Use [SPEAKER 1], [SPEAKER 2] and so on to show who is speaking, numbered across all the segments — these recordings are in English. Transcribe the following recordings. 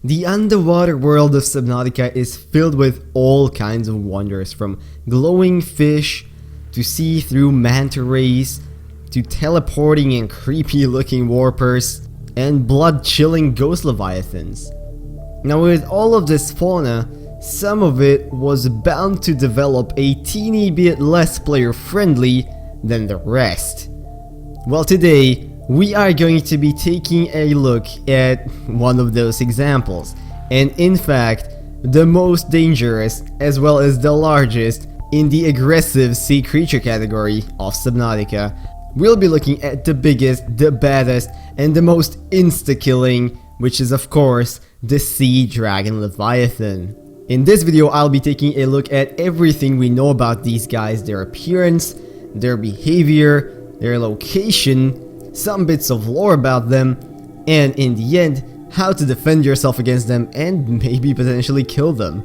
[SPEAKER 1] The underwater world of Subnautica is filled with all kinds of wonders, from glowing fish to see-through manta rays to teleporting and creepy looking warpers and blood-chilling ghost leviathans. Now with all of this fauna, some of it was bound to develop a teeny bit less player friendly than the rest. Well, today we are going to be taking a look at one of those examples, and in fact the most dangerous as well as the largest in the aggressive sea creature category of Subnautica. We'll be looking at the biggest, the baddest, and the most insta-killing, which is of course the Sea Dragon Leviathan. In this video I'll be taking a look at everything we know about these guys, their appearance, their behavior, their location, some bits of lore about them, and in the end, how to defend yourself against them and maybe potentially kill them.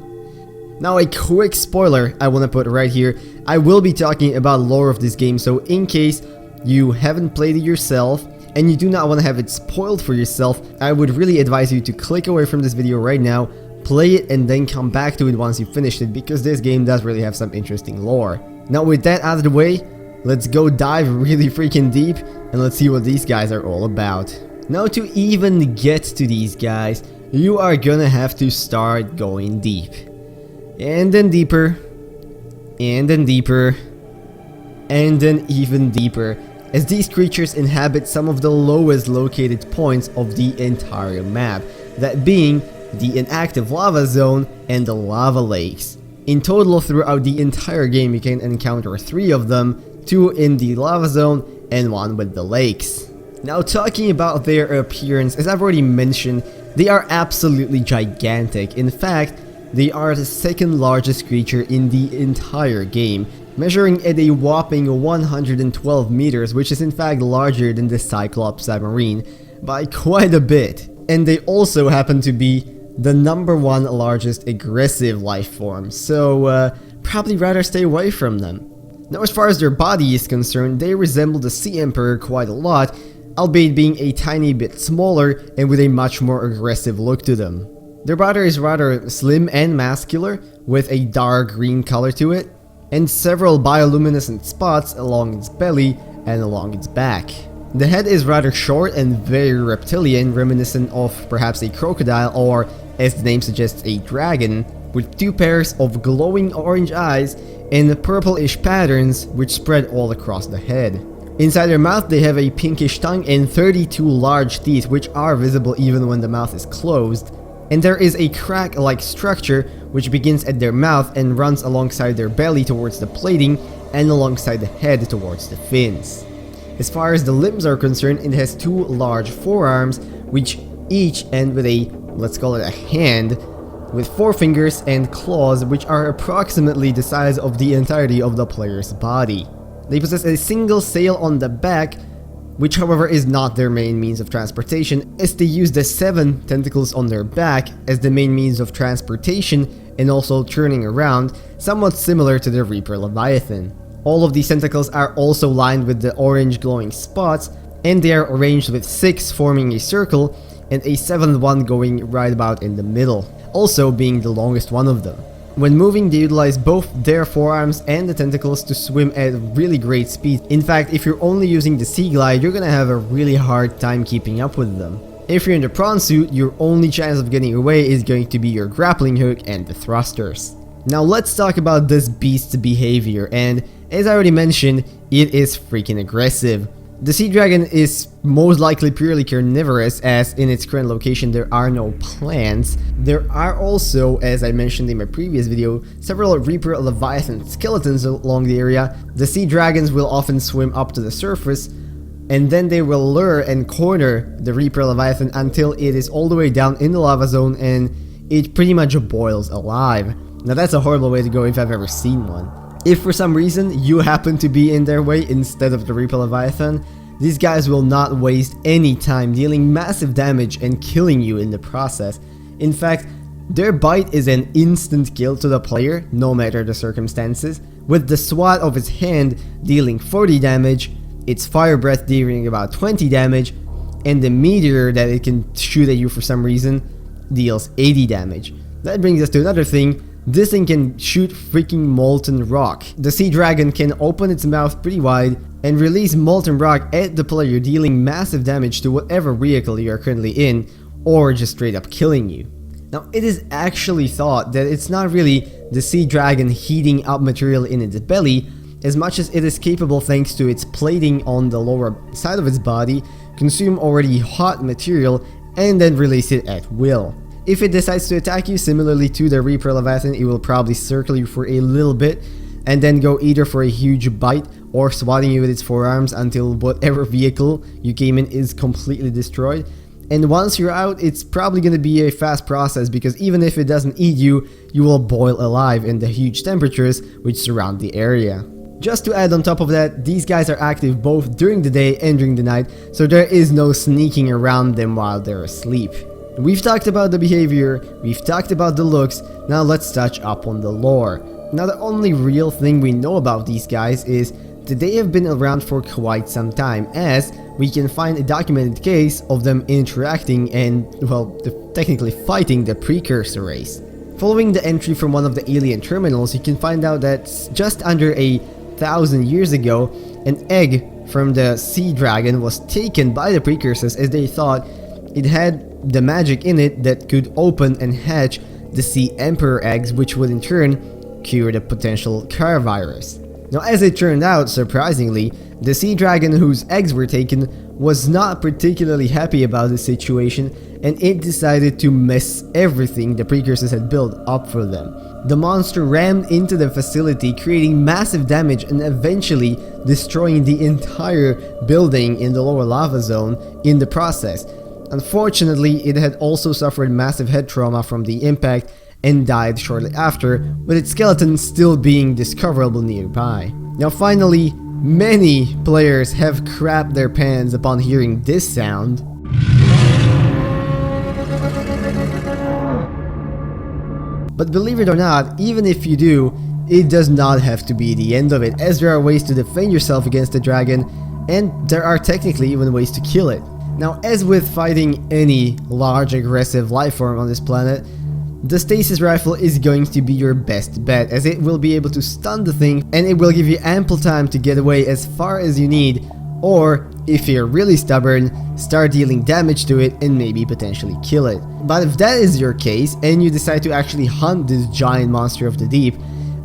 [SPEAKER 1] Now a quick spoiler I want to put right here, I will be talking about lore of this game, so in case you haven't played it yourself and you do not want to have it spoiled for yourself, I would really advise you to click away from this video right now, play it, and then come back to it once you finished it, because this game does really have some interesting lore. Now with that out of the way, let's go dive really freaking deep and let's see what these guys are all about. Now to even get to these guys, you are gonna have to start going deep. And then deeper. And then deeper. And then even deeper, as these creatures inhabit some of the lowest located points of the entire map, that being the inactive lava zone and the lava lakes. In total, throughout the entire game you can encounter 3 of them, 2 in the lava zone and 1 with the lakes. Now talking about their appearance, as I've already mentioned, they are absolutely gigantic. In fact, they are the second largest creature in the entire game, measuring at a whopping 112 meters, which is in fact larger than the Cyclops submarine by quite a bit. And they also happen to be the #1 largest aggressive life form, so probably rather stay away from them. Now as far as their body is concerned, they resemble the Sea Emperor quite a lot, albeit being a tiny bit smaller and with a much more aggressive look to them. Their body is rather slim and muscular, with a dark green color to it, and several bioluminescent spots along its belly and along its back. The head is rather short and very reptilian, reminiscent of perhaps a crocodile or, as the name suggests, a dragon, with 2 pairs of glowing orange eyes and purplish patterns which spread all across the head. Inside their mouth they have a pinkish tongue and 32 large teeth, which are visible even when the mouth is closed. And there is a crack-like structure which begins at their mouth and runs alongside their belly towards the plating and alongside the head towards the fins. As far as the limbs are concerned, it has 2 large forearms, which each end with a, let's call it a hand, with 4 fingers and claws, which are approximately the size of the entirety of the player's body. They possess a single sail on the back, which however is not their main means of transportation, as they use the 7 tentacles on their back as the main means of transportation and also turning around, somewhat similar to the Reaper Leviathan. All of these tentacles are also lined with the orange glowing spots, and they are arranged with 6 forming a circle and a 7th one going right about in the middle, also being the longest one of them. When moving, they utilize both their forearms and the tentacles to swim at really great speed. In fact, if you're only using the Sea Glide, you're gonna have a really hard time keeping up with them. If you're in the prawn suit, your only chance of getting away is going to be your grappling hook and the thrusters. Now let's talk about this beast's behavior, and as I already mentioned, it is freaking aggressive. The Sea Dragon is most likely purely carnivorous, as in its current location there are no plants. There are also, as I mentioned in my previous video, several Reaper Leviathan skeletons along the area. The Sea Dragons will often swim up to the surface, and then they will lure and corner the Reaper Leviathan until it is all the way down in the lava zone and it pretty much boils alive. Now that's a horrible way to go if I've ever seen one. If for some reason you happen to be in their way instead of the Reaper Leviathan, these guys will not waste any time dealing massive damage and killing you in the process. In fact, their bite is an instant kill to the player, no matter the circumstances, with the swat of its hand dealing 40 damage, its fire breath dealing about 20 damage, and the meteor that it can shoot at you for some reason deals 80 damage. That brings us to another thing. This thing can shoot freaking molten rock. The Sea Dragon can open its mouth pretty wide and release molten rock at the player, dealing massive damage to whatever vehicle you are currently in, or just straight up killing you. Now, it is actually thought that it's not really the Sea Dragon heating up material in its belly, as much as it is capable, thanks to its plating on the lower side of its body, consume already hot material and then release it at will. If it decides to attack you, similarly to the Reaper Leviathan, it will probably circle you for a little bit and then go either for a huge bite or swatting you with its forearms until whatever vehicle you came in is completely destroyed. And once you're out, it's probably going to be a fast process, because even if it doesn't eat you, you will boil alive in the huge temperatures which surround the area. Just to add on top of that, these guys are active both during the day and during the night, so there is no sneaking around them while they're asleep. We've talked about the behavior, we've talked about the looks, now let's touch up on the lore. Now, the only real thing we know about these guys is that they have been around for quite some time, as we can find a documented case of them interacting and, well, technically fighting the precursor race. Following the entry from one of the alien terminals, you can find out that just under 1,000 years ago, an egg from the Sea Dragon was taken by the precursors, as they thought it had the magic in it that could open and hatch the Sea Emperor eggs, which would in turn cure the potential coronavirus. Now, as it turned out, surprisingly, the Sea Dragon whose eggs were taken was not particularly happy about the situation, and it decided to mess everything the precursors had built up for them. The monster rammed into the facility, creating massive damage and eventually destroying the entire building in the lower lava zone in the process. Unfortunately, it had also suffered massive head trauma from the impact and died shortly after, with its skeleton still being discoverable nearby. Now finally, many players have crapped their pants upon hearing this sound. But believe it or not, even if you do, it does not have to be the end of it, as there are ways to defend yourself against the dragon, and there are technically even ways to kill it. Now, as with fighting any large aggressive life form on this planet, the stasis rifle is going to be your best bet, as it will be able to stun the thing and it will give you ample time to get away as far as you need, or if you're really stubborn, start dealing damage to it and maybe potentially kill it. But if that is your case and you decide to actually hunt this giant monster of the deep,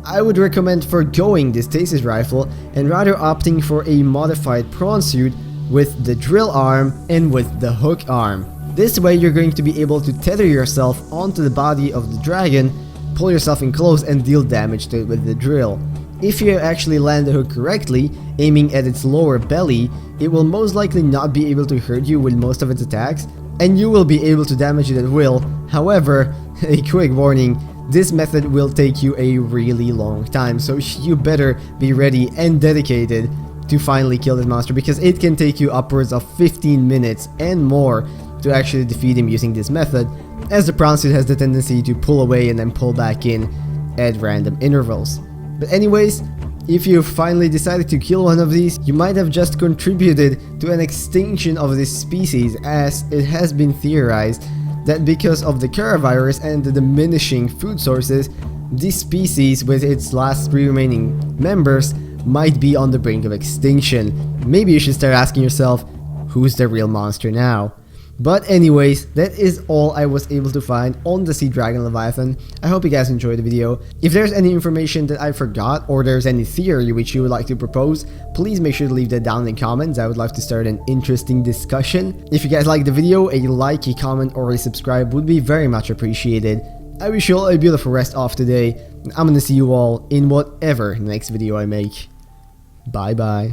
[SPEAKER 1] I would recommend forgoing this stasis rifle and rather opting for a modified prawn suit with the drill arm and with the hook arm. This way you're going to be able to tether yourself onto the body of the dragon, pull yourself in close and deal damage to it with the drill. If you actually land the hook correctly, aiming at its lower belly, it will most likely not be able to hurt you with most of its attacks, and you will be able to damage it at will. However, a quick warning, this method will take you a really long time, so you better be ready and dedicated to finally kill this monster, because it can take you upwards of 15 minutes and more to actually defeat him using this method, as the prawn suit has the tendency to pull away and then pull back in at random intervals. But anyways, if you finally decided to kill one of these, you might have just contributed to an extinction of this species, as it has been theorized that because of the coronavirus and the diminishing food sources, this species with its last 3 remaining members might be on the brink of extinction. Maybe you should start asking yourself, who's the real monster now? But anyways, that is all I was able to find on the Sea Dragon Leviathan. I hope you guys enjoyed the video. If there's any information that I forgot, or there's any theory which you would like to propose, please make sure to leave that down in the comments. I would love to start an interesting discussion. If you guys liked the video, a like, a comment, or a subscribe would be very much appreciated. I wish you all a beautiful rest of today. I'm gonna see you all in whatever next video I make. Bye bye.